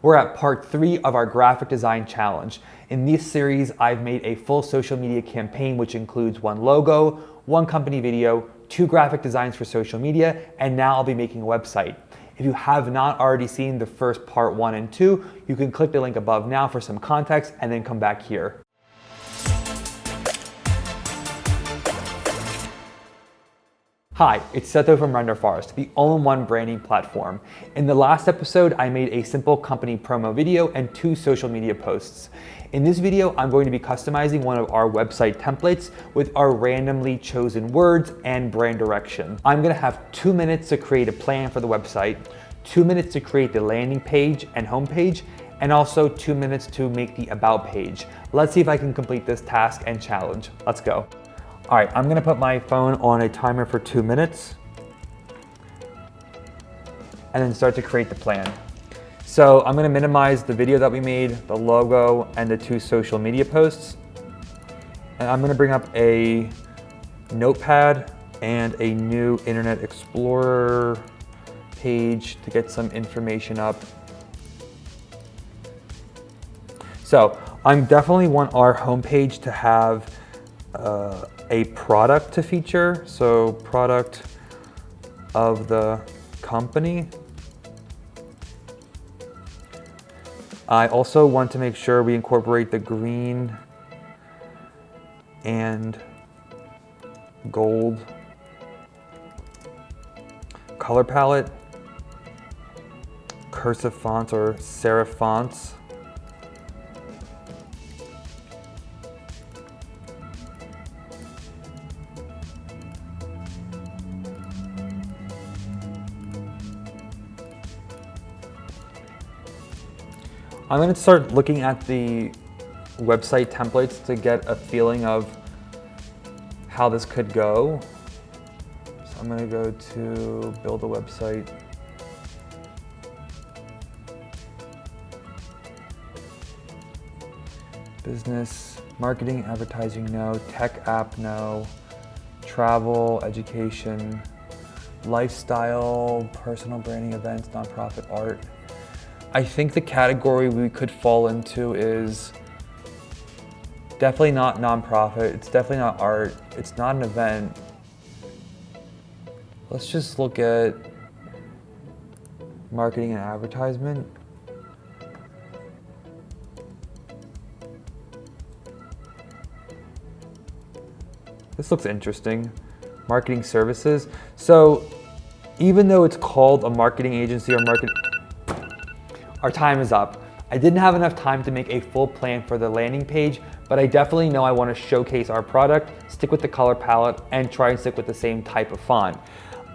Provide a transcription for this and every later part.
We're at part 3 of our graphic design challenge. In this series, I've made a full social media campaign which includes 1 logo, 1 company video, 2 graphic designs for social media, and now I'll be making a website. If you have not already seen the first part 1 and 2, you can click the link above now for some context and then come back here. Hi, it's Seto from Renderforest, the all-in-one branding platform. In the last episode, I made a simple company promo video and 2 social media posts. In this video, I'm going to be customizing one of our website templates with our randomly chosen words and brand direction. I'm going to have 2 minutes to create a plan for the website, 2 minutes to create the landing page and homepage, and also 2 minutes to make the about page. Let's see if I can complete this task and challenge. Let's go. All right, I'm gonna put my phone on a timer for 2 minutes and then start to create the plan. So I'm gonna minimize the video that we made, the logo, and the 2 social media posts. And I'm gonna bring up a notepad and a new Internet Explorer page to get some information up. So I definitely want our homepage to have a product to feature, so product of the company. I also want to make sure we incorporate the green and gold color palette, cursive fonts or serif fonts. I'm going to start looking at the website templates to get a feeling of how this could go. So I'm going to go to build a website. Business, marketing, advertising, no. Tech app, no. Travel, education, lifestyle, personal branding, events, nonprofit, art. I think the category we could fall into is definitely not nonprofit, it's definitely not art, it's not an event. Let's just look at marketing and advertisement. This looks interesting. Marketing services. So even though it's called a marketing agency or our time is up. I didn't have enough time to make a full plan for the landing page, but I definitely know I want to showcase our product, stick with the color palette, and try and stick with the same type of font.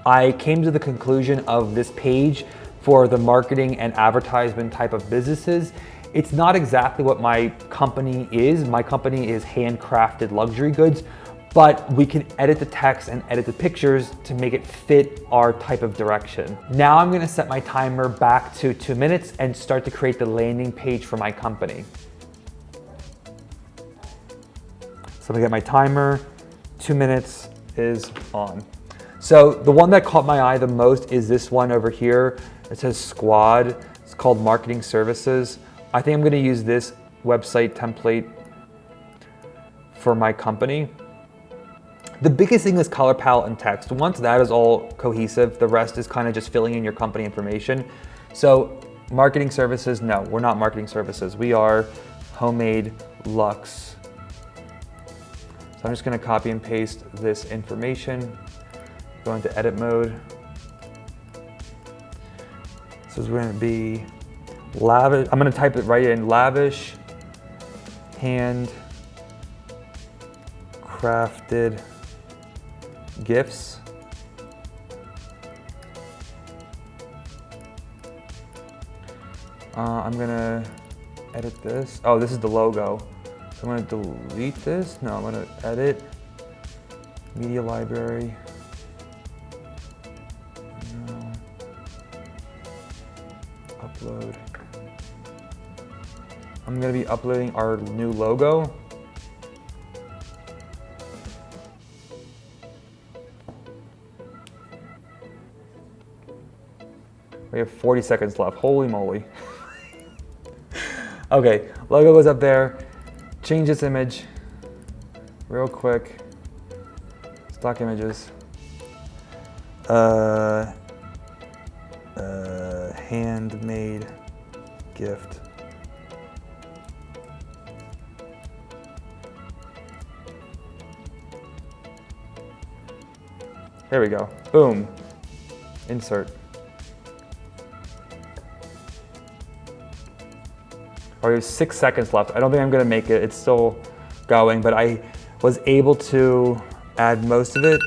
I came to the conclusion of this page for the marketing and advertisement type of businesses. It's not exactly what my company is. My company is handcrafted luxury goods, but we can edit the text and edit the pictures to make it fit our type of direction. Now I'm gonna set my timer back to 2 minutes and start to create the landing page for my company. So I'm gonna get my timer, 2 minutes is on. So the one that caught my eye the most is this one over here. It says Squad, it's called Marketing Services. I think I'm gonna use this website template for my company. The biggest thing is color palette and text. Once that is all cohesive, the rest is kind of just filling in your company information. So marketing services, no, we're not marketing services. We are homemade luxe. So I'm just gonna copy and paste this information, go into edit mode. So it's gonna be lavish, I'm gonna type it right in, lavish, hand crafted gifts. I'm gonna edit this. Oh, this is the logo. So I'm gonna delete this. No, I'm gonna edit. Media library. No. Upload. I'm gonna be uploading our new logo. We have 40 seconds left. Holy moly. Okay, logo goes up there. Change this image real quick. Stock images. Handmade gift. There we go. Boom. Insert. We have 6 seconds left. I don't think I'm gonna make it. It's still going, but I was able to add most of it.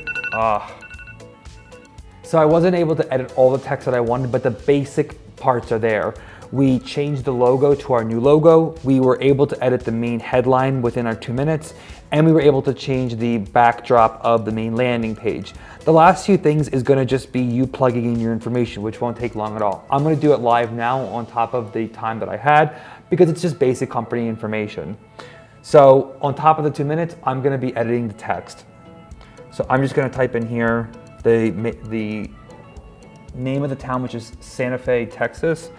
So I wasn't able to edit all the text that I wanted, but the basic parts are there. We changed the logo to our new logo. We were able to edit the main headline within our 2 minutes, and we were able to change the backdrop of the main landing page. The last few things is gonna just be you plugging in your information, which won't take long at all. I'm gonna do it live now on top of the time that I had, because it's just basic company information. So on top of the 2 minutes, I'm gonna be editing the text. So I'm just gonna type in here the name of the town, which is Santa Fe, Texas.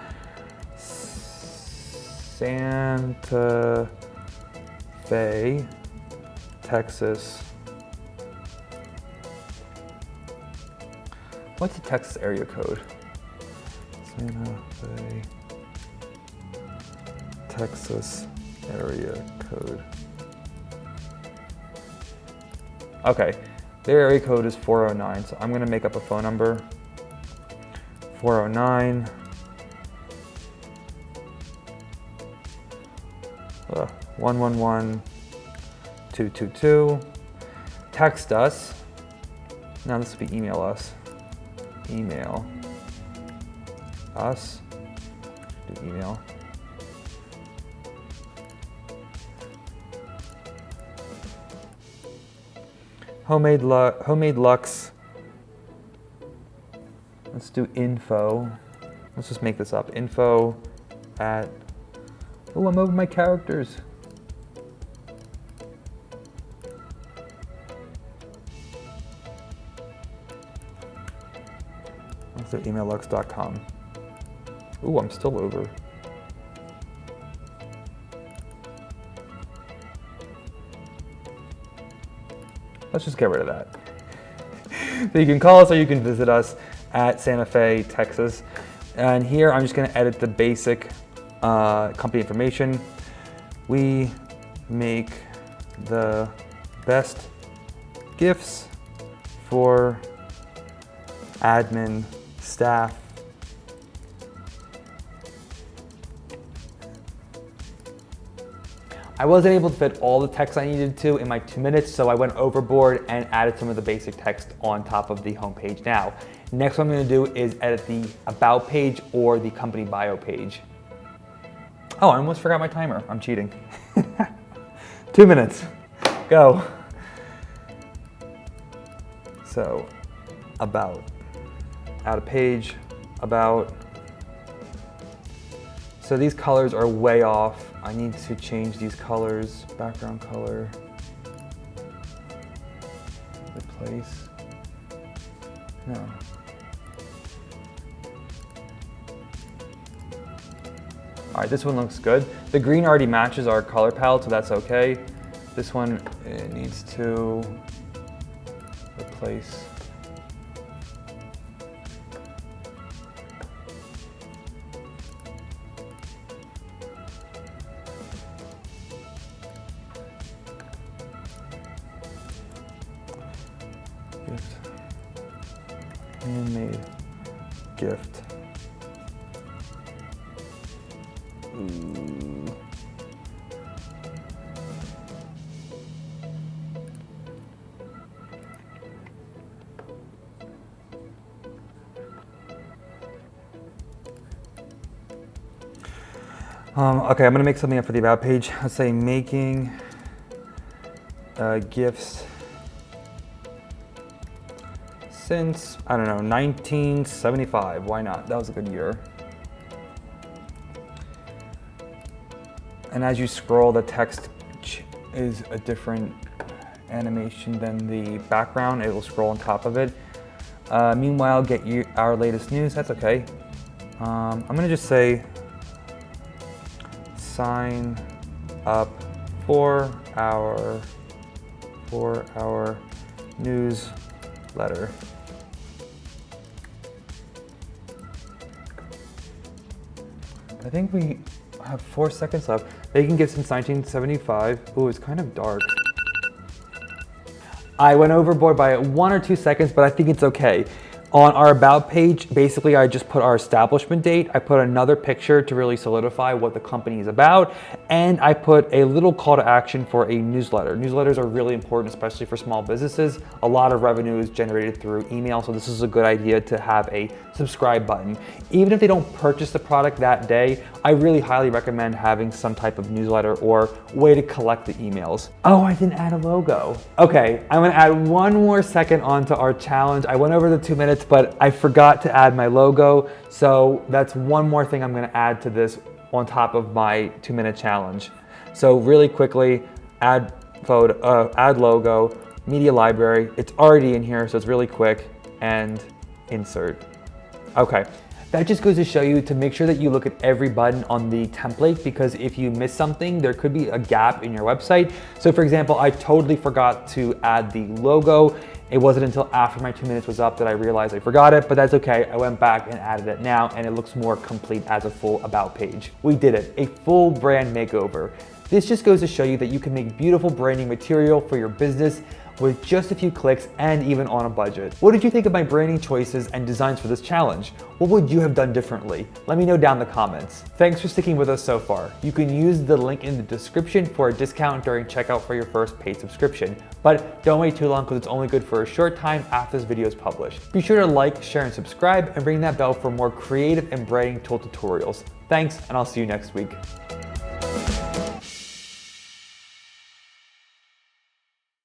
Santa Fe, Texas. What's the Texas area code? Santa Fe, Texas area code. Okay, their area code is 409, so I'm gonna make up a phone number. 409. 111-222. Text us. Now this would be email us. Email us. Do email. Homemade Lux. Let's do info. Let's just make this up. Info at. Oh, I'm over my characters. Let's do emaillux.com. Ooh, I'm still over. Let's just get rid of that. So you can call us or you can visit us at Santa Fe, Texas. And here I'm just gonna edit the basic company information. We make the best gifts for admin staff. I wasn't able to fit all the text I needed to in my 2 minutes, so I went overboard and added some of the basic text on top of the homepage now. Next what I'm gonna do is edit the About page or the company bio page. Oh, I almost forgot my timer. I'm cheating. 2 minutes, go. So, About, add a page, About. So these colors are way off. I need to change these colors, background color, replace, no. All right, this one looks good. The green already matches our color palette, so that's okay. This one, it needs to replace. Gift. Handmade gift. Ooh. Okay, I'm gonna make something up for the About page. Let's say making gifts since, I don't know, 1975. Why not? That was a good year. And as you scroll, the text is a different animation than the background. It will scroll on top of it. Meanwhile, get you our latest news. That's okay. I'm gonna just say sign up for our newsletter. I think we have 4 seconds left. Making gifts since 1975. Ooh, it's kind of dark. I went overboard by 1 or 2 seconds, but I think it's okay. On our About page, basically I just put our establishment date. I put another picture to really solidify what the company is about. And I put a little call to action for a newsletter. Newsletters are really important, especially for small businesses. A lot of revenue is generated through email, so this is a good idea to have a subscribe button. Even if they don't purchase the product that day, I really highly recommend having some type of newsletter or way to collect the emails. Oh, I didn't add a logo. Okay, I'm gonna add 1 more second onto our challenge. I went over the 2 minutes, but I forgot to add my logo. So that's 1 more thing I'm gonna add to this on top of my 2-minute challenge. So really quickly, add photo, add logo, media library. It's already in here, so it's really quick, and insert. Okay. That just goes to show you to make sure that you look at every button on the template, because if you miss something, there could be a gap in your website. So for example, I totally forgot to add the logo. It wasn't until after my 2 minutes was up that I realized I forgot it, but that's okay. I went back and added it now, and it looks more complete as a full About page. We did it, a full brand makeover. This just goes to show you that you can make beautiful branding material for your business with just a few clicks and even on a budget. What did you think of my branding choices and designs for this challenge? What would you have done differently? Let me know down in the comments. Thanks for sticking with us so far. You can use the link in the description for a discount during checkout for your first paid subscription. But don't wait too long, because it's only good for a short time after this video is published. Be sure to like, share, and subscribe, and ring that bell for more creative and branding tool tutorials. Thanks, and I'll see you next week.